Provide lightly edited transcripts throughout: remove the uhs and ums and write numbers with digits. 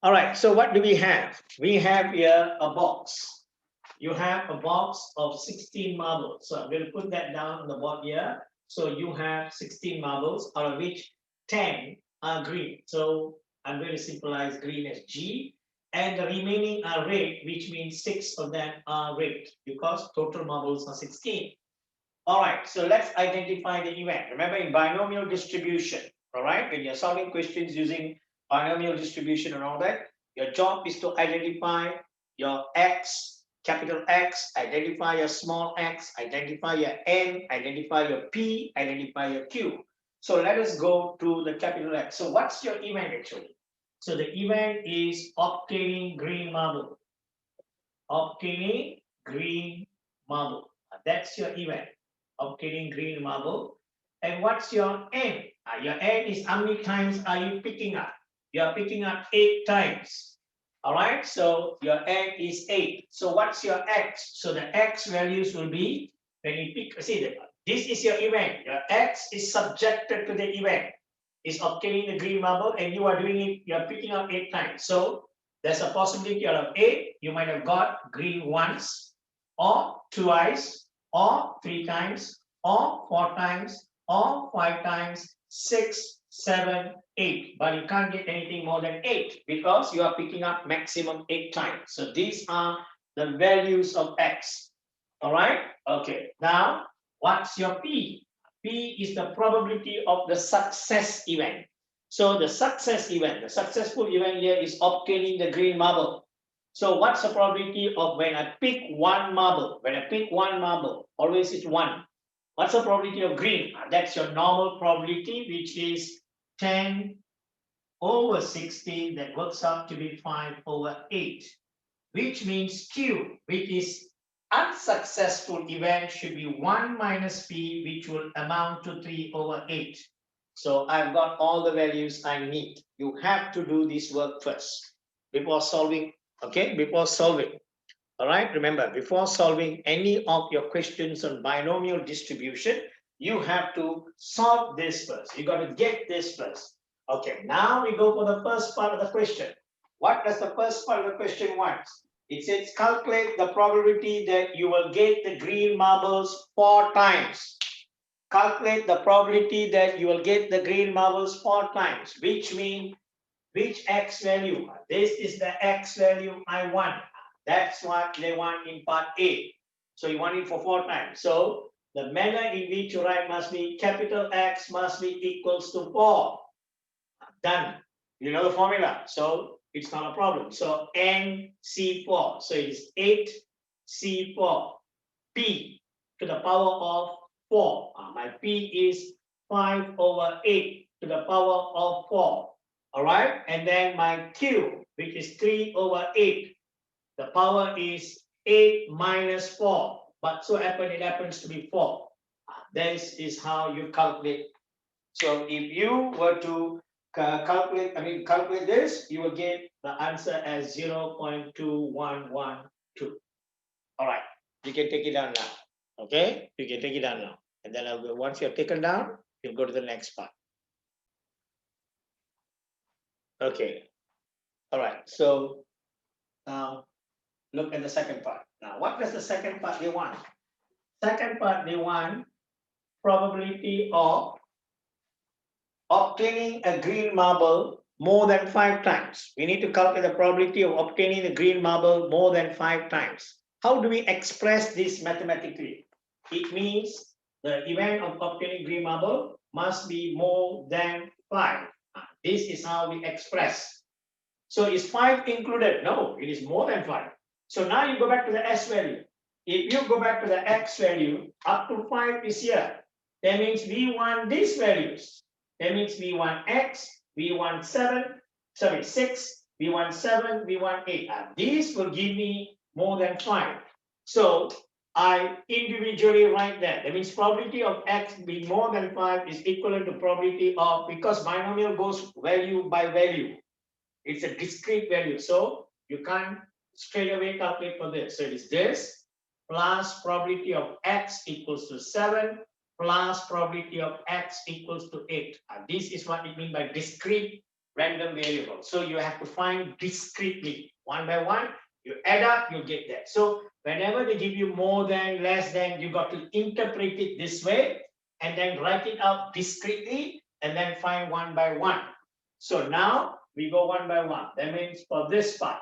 All right, so what do we have? We have here a box. You have a box of 16 marbles. So I'm going to put that down on the board here. So you have 16 marbles, out of which 10 are green. So I'm going to symbolize green as G. And the remaining are red, which means 6 of them are red because total marbles are 16. All right, so let's identify the event. Remember, in binomial distribution, all right, when you're solving questions using binomial distribution and all that, your job is to identify your X, capital X, identify your small x, identify your N, identify your P, identify your Q. So let us go to the capital X. So what's your event actually? So the event is obtaining green marble. Obtaining green marble. That's your event. Obtaining green marble. And what's your N? Your N is how many times are you picking up? You are picking up 8 times. All right, so your N is 8. So what's your X? So the X values will be, when you pick, see, this is your event. Your X is subjected to the event. Is obtaining the green marble, and you are doing it, you are picking up 8 times. So there's a possibility out of 8, you might have got green once, or twice, or 3 times, or 4 times, or 5 times, 6, 7, 8. But you can't get anything more than 8 because you are picking up maximum 8 times. So these are the values of X. All right? Okay. Now, what's your P? P is the probability of the success event. So the success event, the successful event here is obtaining the green marble. So what's the probability of when I pick one marble? When I pick one marble, always it's 1. What's the probability of green? That's your normal probability, which is 10 over 16. That works out to be 5 over 8, which means Q, which is unsuccessful event, should be 1 minus P, which will amount to 3 over 8. So I've got all the values I need. You have to do this work first before solving, okay? Before solving. All right, remember, before solving any of your questions on binomial distribution, you have to solve this first. You got to get this first. Okay, now we go for the first part of the question. What does the first part of the question want? It says calculate the probability that you will get the green marbles 4 times. Calculate the probability that you will get the green marbles 4 times, which means which X value? This is the X value I want. That's what they want in part A. So you want it for 4 times. So the manner in which you write must be capital X must be equals to 4. Done. You know the formula. So it's not a problem. So NC4. So it is 8C4. P to the power of 4. My P is 5 over 8 to the power of 4. All right. And then my Q, which is 3 over 8. The power is 8 minus 4. But so it happens to be 4. This is how you calculate. So if you were to calculate this, you will get the answer as 0.2112. All right, you can take it down now. Okay, you can take it down now. And then once you're taken down, you'll go to the next part. Okay, all right, so now look at the second part. Now, what does the second part they want? Second part they want probability of obtaining a green marble more than 5 times. We need to calculate the probability of obtaining the green marble more than 5 times. How do we express this mathematically? It means the event of obtaining green marble must be more than 5. This is how we express. So is 5 included? No, it is more than 5. So now you go back to the S value. If you go back to the X value, up to 5 is here. That means we want these values. That means we want X, we want 6, we want 7, we want 8. These will give me more than 5. So I individually write that. That means probability of X being more than 5 is equivalent to probability of, because binomial goes value by value. It's a discrete value. So you can't straight away calculate for this. So it is this plus probability of X equals to 7 plus probability of X equals to 8. This is what it means by discrete random variable. So you have to find discretely, one by one. You add up, you get that. So whenever they give you more than, less than, you got to interpret it this way and then write it out discretely and then find one by one. So now we go one by one. That means for this part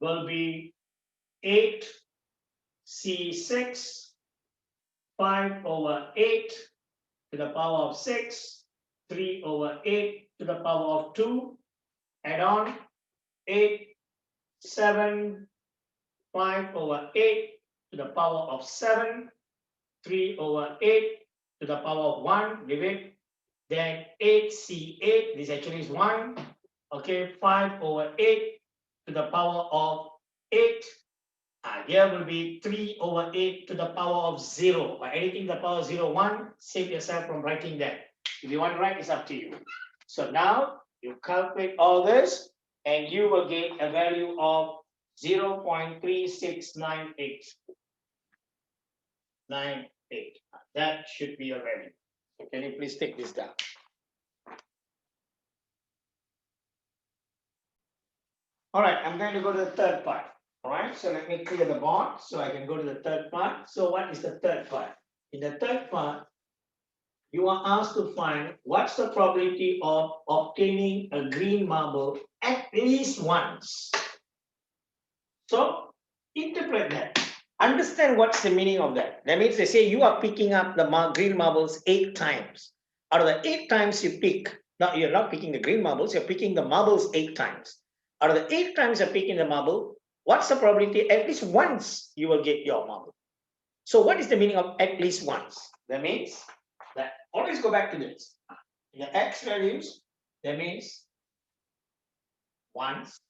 will be 8C6, 5 over 8 to the power of 6, 3 over 8 to the power of 2, add on 8, 7, 5 over 8 to the power of 7, 3 over 8 to the power of 1, leave it. Then 8C8, this actually is 1. Okay, 5 over 8 to the power of 8. Here will be 3 over 8 to the power of 0. By anything to the power of 0, 1, save yourself from writing that. If you want to write, it's up to you. So now you calculate all this and you will get a value of 0.3698. That should be your value. So can you please take this down? All right, I'm going to go to the third part. All right, so let me clear the board so I can go to the third part. So what is the third part? In the third part, you are asked to find what's the probability of obtaining a green marble at least once. So interpret that. Understand what's the meaning of that. That means they say you are picking up the green marbles 8 times. Out of the 8 times you pick, now you're not picking the green marbles, you're picking the marbles 8 times. Out of the 8 times you're picking the marble, what's the probability at least once you will get your marble? So what is the meaning of at least once? That means that always go back to this. In the x values, that means once.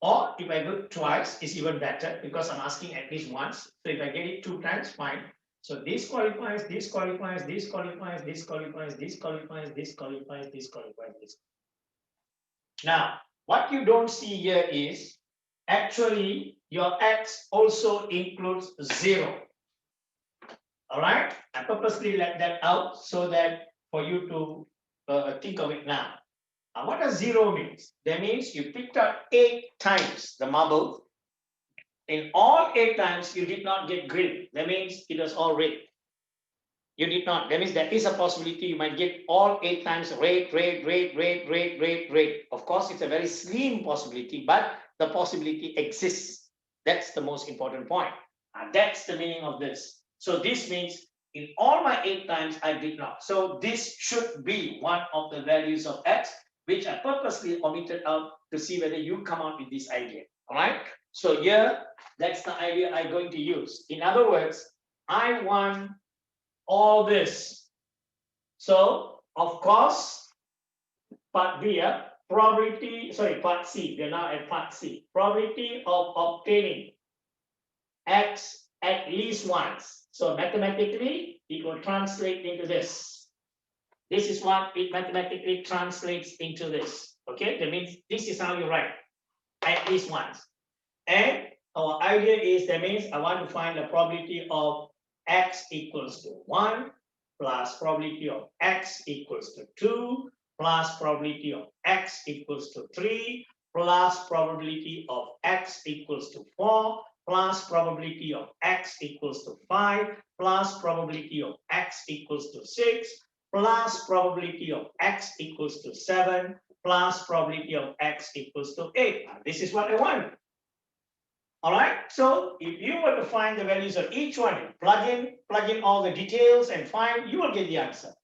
Or if I go twice, it's even better because I'm asking at least once. So if I get it 2 times, fine. So this qualifies, this qualifies, this qualifies, this qualifies, this qualifies, this qualifies, this qualifies, this. Now, what you don't see here is actually your x also includes 0. All right, I purposely left that out so that for you to think of it now. What does 0 means? That means you picked up 8 times the marble. In all 8 times, you did not get green. That means it was all red. You did not. That means there is a possibility you might get all 8 times red. Of course, it's a very slim possibility, but the possibility exists. That's the most important point. And that's the meaning of this. So this means in all my 8 times, I did not. So this should be one of the values of x, which I purposely omitted out to see whether you come out with this idea. All right. So here, that's the idea I'm going to use. In other words, I want all this. So, of course, part B, probability, sorry, part C, we're now at part C. Probability of obtaining x at least once. So mathematically, it will translate into this. This is what it mathematically translates into this. Okay, that means this is how you write, at least once. And our idea is, that means I want to find the probability of x equals to 1 plus probability of x equals to 2 plus probability of x equals to 3 plus probability of x equals to 4 plus probability of x equals to 5 plus probability of x equals to 6 plus probability of x equals to 7 plus probability of x equals to 8. This is what I want. All right, so if you were to find the values of each one, plug in all the details and find, you will get the answer.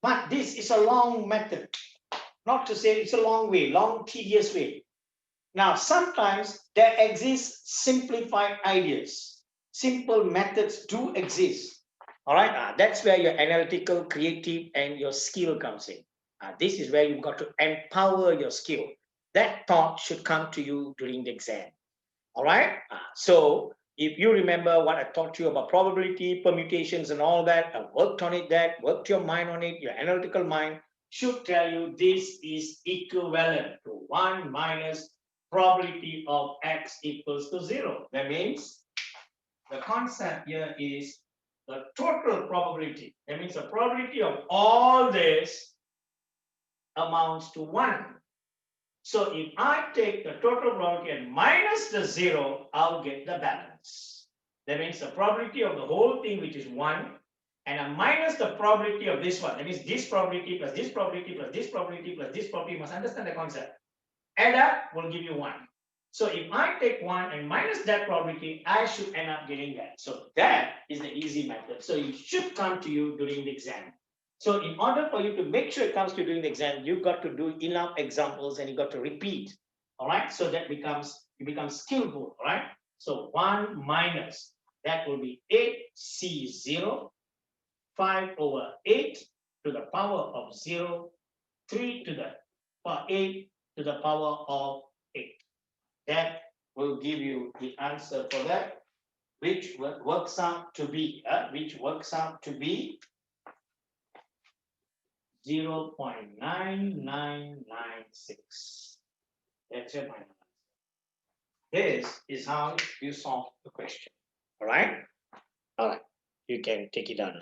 But this is a long method, not to say it's a long way, long, tedious way. Now, sometimes there exist simplified ideas. Simple methods do exist. All right, that's where your analytical, creative, and your skill comes in. This is where you've got to empower your skill. That thought should come to you during the exam. All right, so if you remember what I taught you about probability, permutations, and all that, I worked on it, worked your mind on it, your analytical mind should tell you this is equivalent to 1 minus probability of x equals to 0. That means the concept here is the total probability. That means the probability of all this amounts to 1. So if I take the total probability and minus the 0, I'll get the balance. That means the probability of the whole thing, which is 1, and I minus the probability of this one. That means this probability plus this probability plus this probability plus this probability. You must understand the concept. Add up will give you 1. So if I take 1 and minus that probability, I should end up getting that. So that is the easy method. So it should come to you during the exam. So in order for you to make sure it comes to you during the exam, you've got to do enough examples and you got to repeat. All right. So that you become skillful. All right. So 1 minus, that will be 8C0, 5 over 8 to the power of 0, 3 to the power 8 to the power of 8. That will give you the answer for that, which works out to be 0.9996. That's your final answer. This is how you solve the question. All right? All right. You can take it on.